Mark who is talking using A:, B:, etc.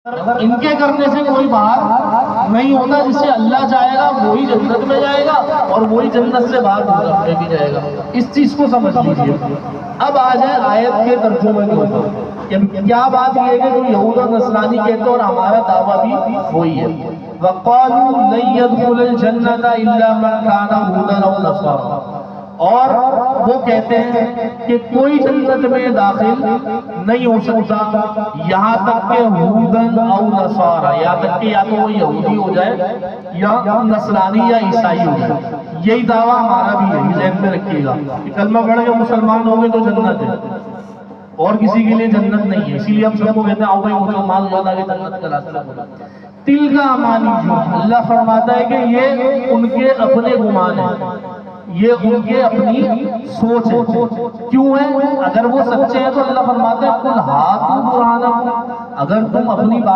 A: ان کے کرنے سے کوئی باہر نہیں ہوتا، جس سے اللہ چاہے گا وہی جنت میں جائے گا اور وہی جنت سے باہر بھی جائے گا۔ اس چیز کو سمجھ لیجیے۔ اب آ جائے آیت کے ترجمے کے اوپر۔ کیا بات یہ ہے کہ جو یہود اور نصرانی کہتے ہیں اور ہمارا دعویٰ بھی وہی ہے، وَقَالُوا لَن يَدْخُلَ الْجَنَّةَ إِلَّا مَنْ كَانَ هُودًا أَوْ نَصَارَىٰ، اور وہ کہتے ہیں کہ کوئی جنت میں داخل نہیں ہو سکتا یہاں تک کہ ہودن او نصارا، یہاں تک کہ یا تو وہ یہودی ہو جائے یا نصرانی یا عیسائی ہو جائے۔ یہی دعویٰ ہمارا بھی ہے، یہ ذہن میں رکھیے گا کہ کلمہ پڑھ کے مسلمان ہو گئے تو جنت ہے، اور کسی کے لیے جنت نہیں ہے۔ اسی لیے ہم سب کو کہتے ہیں آؤ بھائی مسلمان ہو جاتا کہ جنت کا راستہ کھولا۔ تل کا امانی جو اللہ فرماتا ہے کہ یہ ان کے اپنے گمان ہیں، یہ ان کے اپنی سوچ ہے۔ کیوں ہے؟ اگر وہ سچے ہیں تو اللہ فرماتا ہے قُلْ هَاتُوا بُرْهَانَکُمْ، اگر تم اپنی بات